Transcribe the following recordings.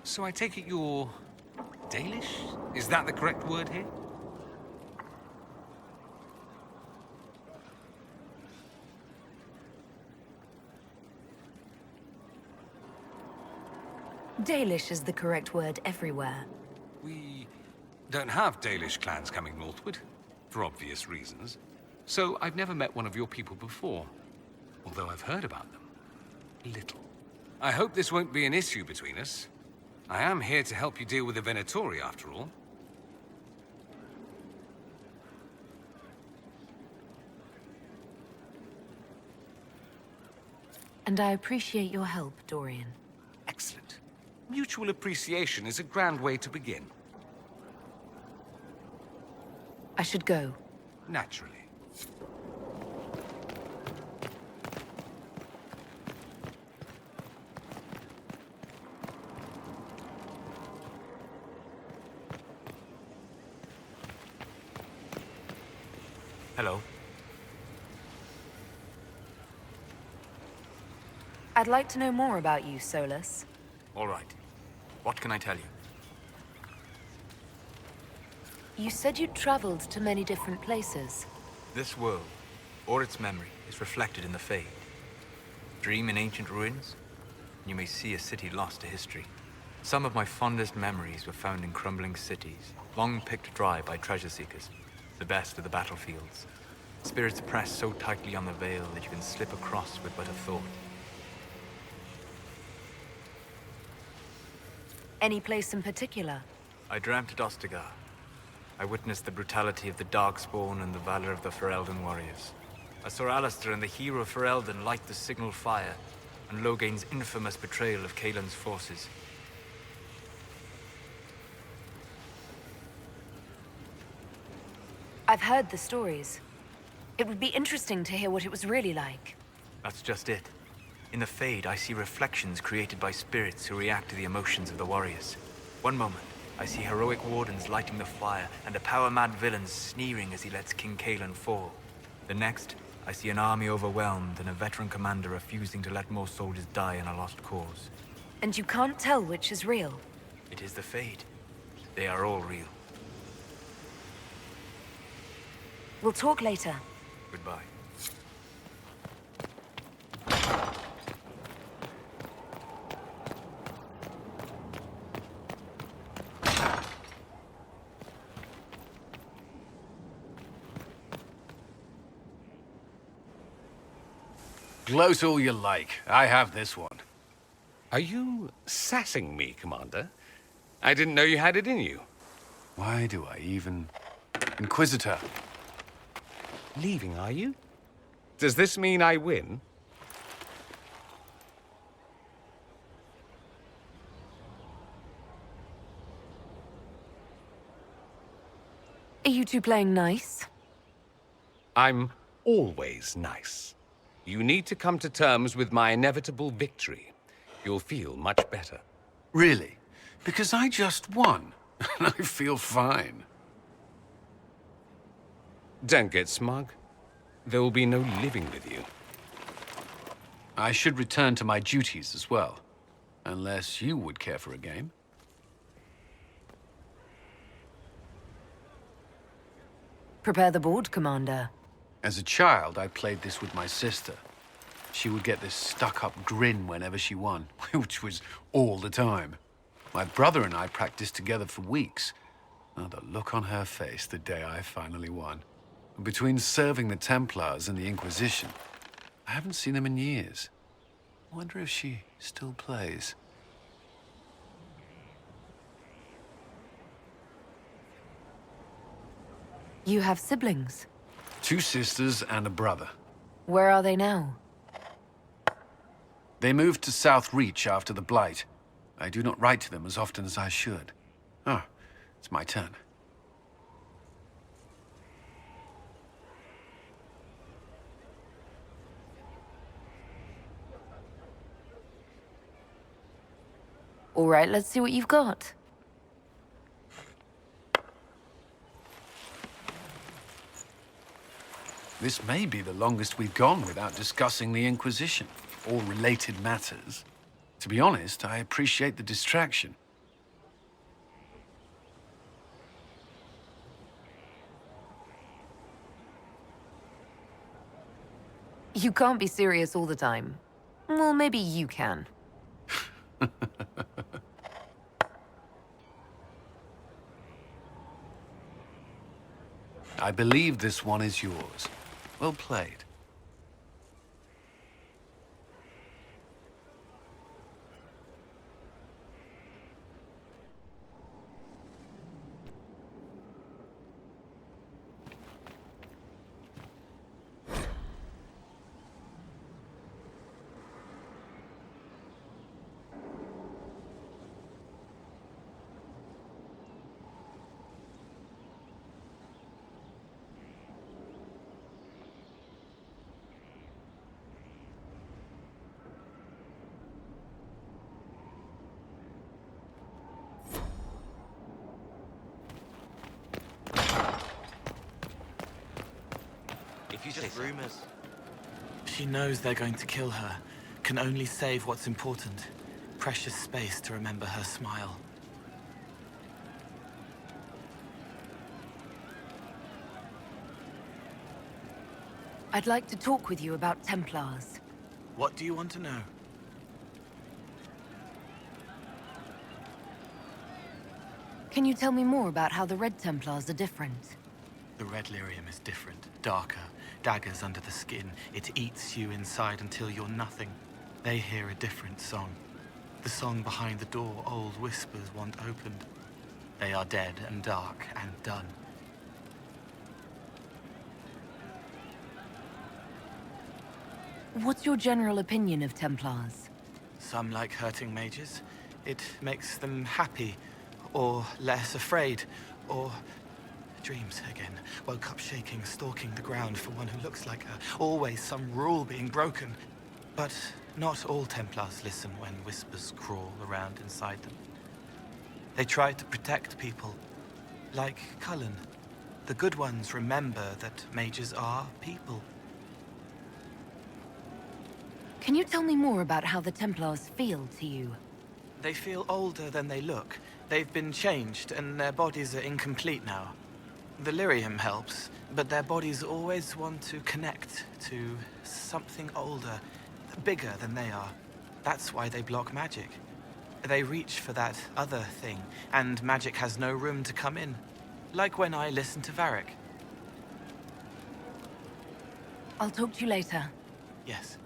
So I take it you're Dalish? Is that the correct word here? Dalish is the correct word everywhere. We don't have Dalish clans coming northward, for obvious reasons. So I've never met one of your people before, although I've heard about them. Little. I hope this won't be an issue between us. I am here to help you deal with the Venatori, after all. And I appreciate your help, Dorian. Excellent. Mutual appreciation is a grand way to begin. I should go. Naturally. Hello. I'd like to know more about you, Solus. All right. What can I tell you? You said you'd traveled to many different places. This world, or its memory, is reflected in the Fade. Dream in ancient ruins, and you may see a city lost to history. Some of my fondest memories were found in crumbling cities, long picked dry by treasure seekers, the best of the battlefields. Spirits press so tightly on the veil that you can slip across with but a thought. Any place in particular? I dreamt at Ostagar. I witnessed the brutality of the Darkspawn and the valor of the Ferelden warriors. I saw Alistair and the hero Ferelden light the signal fire, and Logain's infamous betrayal of Kaelin's forces. I've heard the stories. It would be interesting to hear what it was really like. That's just it. In the Fade, I see reflections created by spirits who react to the emotions of the warriors. One moment, I see heroic wardens lighting the fire, and a power-mad villain sneering as he lets King Kaelin fall. The next, I see an army overwhelmed and a veteran commander refusing to let more soldiers die in a lost cause. And you can't tell which is real? It is the Fade. They are all real. We'll talk later. Goodbye. Gloat all you like. I have this one. Are you sassing me, Commander? I didn't know you had it in you. Why do I even... Inquisitor. Leaving, are you? Does this mean I win? Are you two playing nice? I'm always nice. You need to come to terms with my inevitable victory. You'll feel much better. Really? Because I just won, and I feel fine. Don't get smug. There will be no living with you. I should return to my duties as well. Unless you would care for a game. Prepare the board, Commander. As a child, I played this with my sister. She would get this stuck-up grin whenever she won, which was all the time. My brother and I practiced together for weeks. Oh, the look on her face the day I finally won. Between serving the Templars and the Inquisition, I haven't seen them in years. I wonder if she still plays. You have siblings? 2 sisters and a brother. Where are they now? They moved to South Reach after the Blight. I do not write to them as often as I should. Ah, it's my turn. All right, let's see what you've got. This may be the longest we've gone without discussing the Inquisition, or related matters. To be honest, I appreciate the distraction. You can't be serious all the time. Well, maybe you can. I believe this one is yours. Well played. Just rumors. She knows they're going to kill her. Can only save what's important. Precious space to remember her smile. I'd like to talk with you about Templars. What do you want to know? Can you tell me more about how the Red Templars are different? The red lyrium is different, darker. Daggers under the skin. It eats you inside until you're nothing. They hear a different song. The song behind the door old whispers want opened. They are dead and dark and done. What's your general opinion of Templars? Some like hurting mages. It makes them happy, or less afraid, or... Dreams again. Woke up shaking, stalking the ground for one who looks like her. Always some rule being broken. But not all Templars listen when whispers crawl around inside them. They try to protect people. Like Cullen. The good ones remember that mages are people. Can you tell me more about how the Templars feel to you? They feel older than they look. They've been changed, and their bodies are incomplete now. The lyrium helps, but their bodies always want to connect to something older, bigger than they are. That's why they block magic. They reach for that other thing, and magic has no room to come in. Like when I listen to Varric. I'll talk to you later. Yes.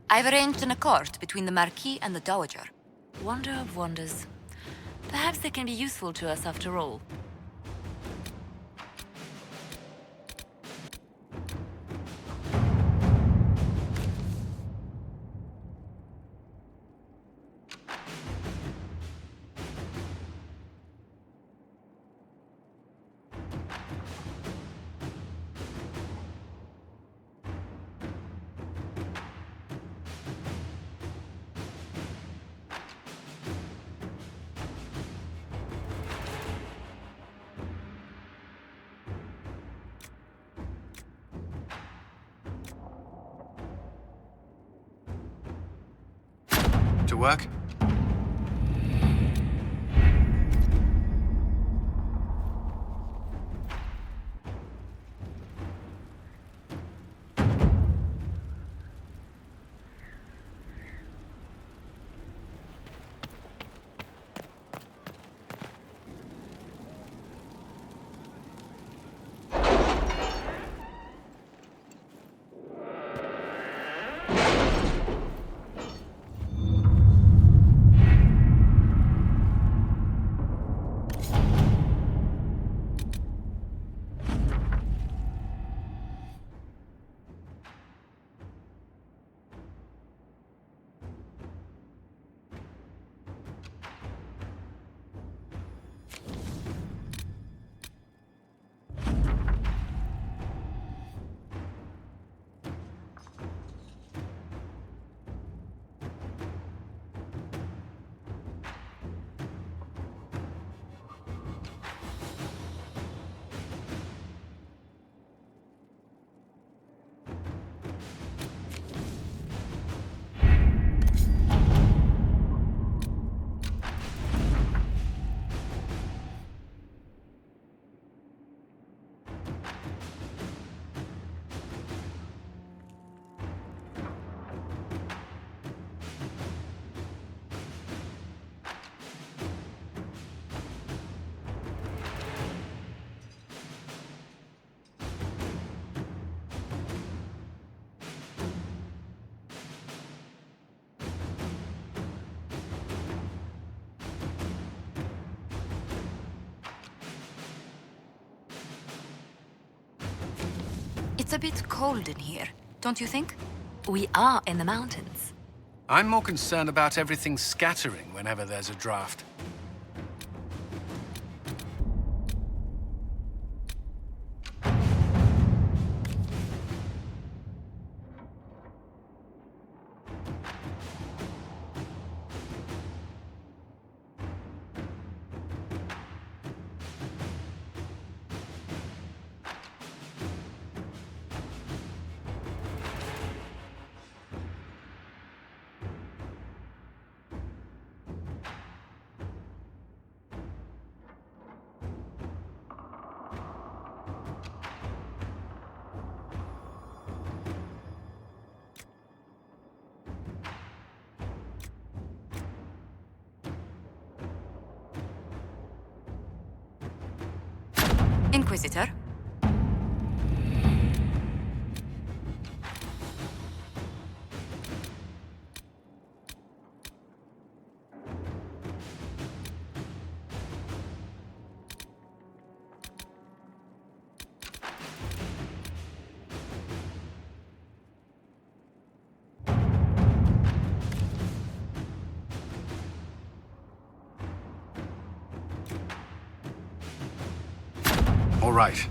I've arranged an accord between the Marquis and the Dowager. Wonder of wonders. Perhaps they can be useful to us after all. To work? a bit cold in here, don't you think? We are in the mountains. I'm more concerned about everything scattering whenever there's a draft. Inquisitor? All right.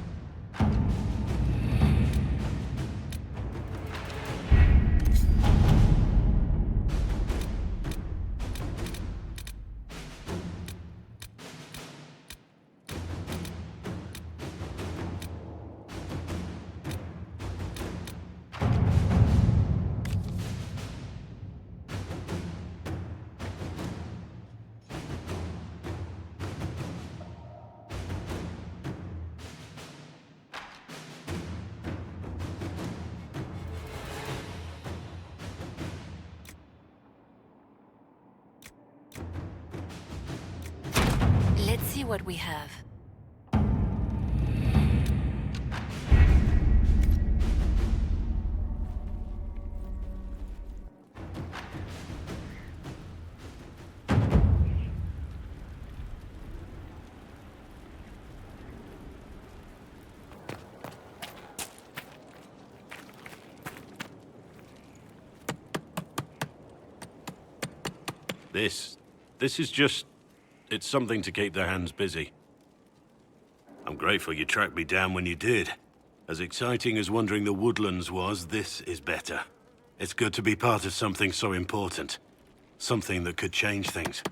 Let's see what we have. This is just... it's something to keep their hands busy. I'm grateful you tracked me down when you did. As exciting as wandering the woodlands was, this is better. It's good to be part of something so important. Something that could change things.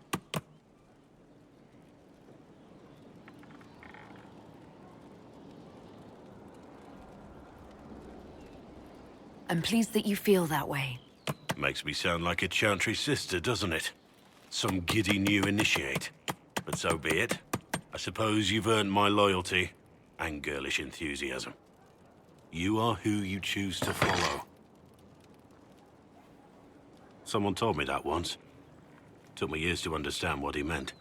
I'm pleased that you feel that way. Makes me sound like a Chantry sister, doesn't it? Some giddy new initiate. But so be it. I suppose you've earned my loyalty and girlish enthusiasm. You are who you choose to follow. Someone told me that once. Took me years to understand what he meant.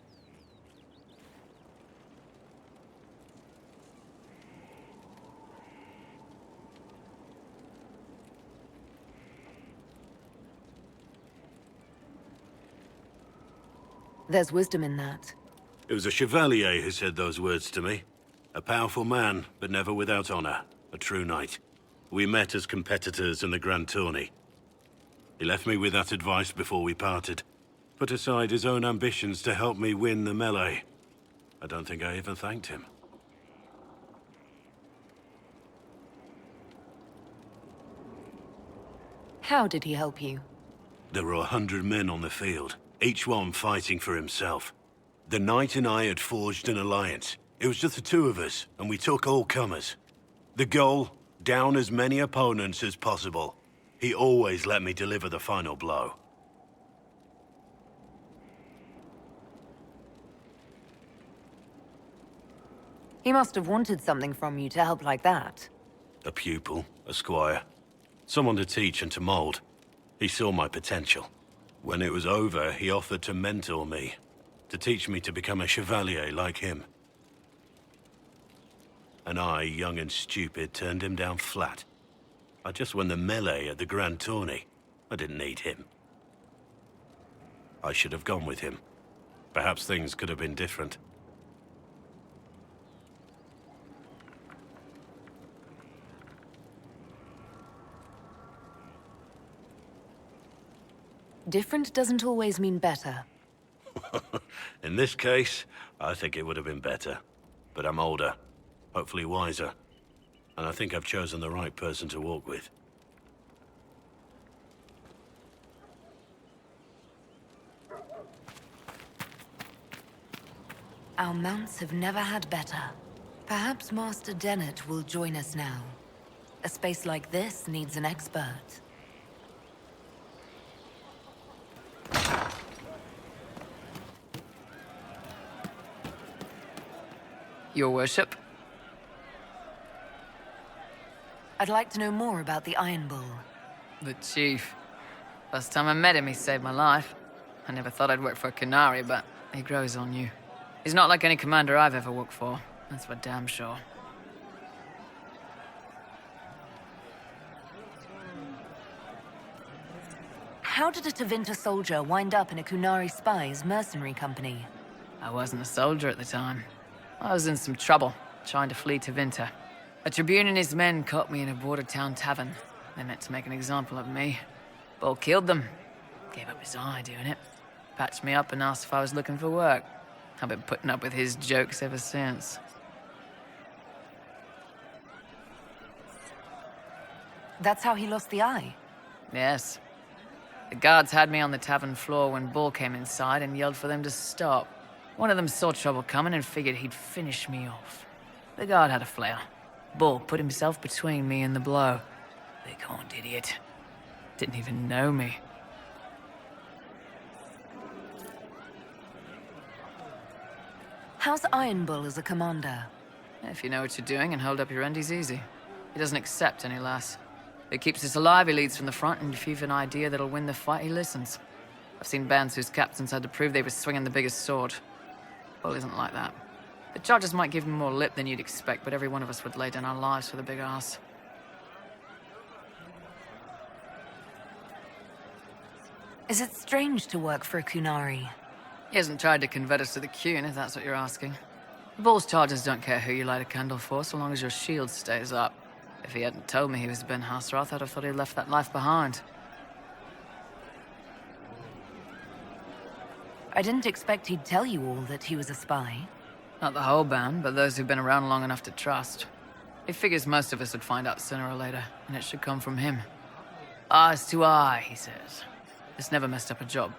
There's wisdom in that. It was a chevalier who said those words to me. A powerful man, but never without honor. A true knight. We met as competitors in the Grand Tourney. He left me with that advice before we parted. Put aside his own ambitions to help me win the melee. I don't think I even thanked him. How did he help you? There were 100 men on the field, each one fighting for himself. The knight and I had forged an alliance. It was just the two of us, and we took all comers. The goal, down as many opponents as possible. He always let me deliver the final blow. He must have wanted something from you to help like that. A pupil, a squire. Someone to teach and to mold. He saw my potential. When it was over, he offered to mentor me. To teach me to become a chevalier like him. And I, young and stupid, turned him down flat. I just won the melee at the Grand Tourney. I didn't need him. I should have gone with him. Perhaps things could have been different. Different doesn't always mean better. In this case, I think it would have been better. But I'm older, hopefully wiser. And I think I've chosen the right person to walk with. Our mounts have never had better. Perhaps Master Dennett will join us now. A space like this needs an expert. Your worship? I'd like to know more about the Iron Bull. The chief. Last time I met him, he saved my life. I never thought I'd work for a Canary, but he grows on you. He's not like any commander I've ever worked for. That's for damn sure. How did a Tevinter soldier wind up in a Kunari spy's mercenary company? I wasn't a soldier at the time. I was in some trouble, trying to flee Tevinter. A Tribune and his men caught me in a border town tavern. They meant to make an example of me. Bull killed them. Gave up his eye doing it. Patched me up and asked if I was looking for work. I've been putting up with his jokes ever since. That's how he lost the eye? Yes. The guards had me on the tavern floor when Bull came inside and yelled for them to stop. One of them saw trouble coming and figured he'd finish me off. The guard had a flare. Bull put himself between me and the blow. Big-horned idiot. Didn't even know me. How's Iron Bull as a commander? If you know what you're doing and hold up your end, he's easy. He doesn't accept any less. He keeps us alive, he leads from the front, and if you've an idea that'll win the fight, he listens. I've seen bands whose captains had to prove they were swinging the biggest sword. Bull isn't like that. The charges might give him more lip than you'd expect, but every one of us would lay down our lives for the big ass. Is it strange to work for a Kunari? He hasn't tried to convert us to the Qun, if that's what you're asking. Bull's charges don't care who you light a candle for, so long as your shield stays up. If he hadn't told me he was Ben Hasroth, I'd have thought he'd left that life behind. I didn't expect he'd tell you all that he was a spy. Not the whole band, but those who've been around long enough to trust. He figures most of us would find out sooner or later, and it should come from him. Eyes to eye, he says. It's never messed up a job.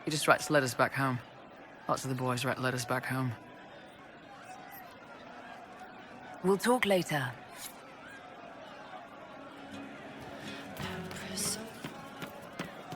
He just writes letters back home. Lots of the boys write letters back home. We'll talk later.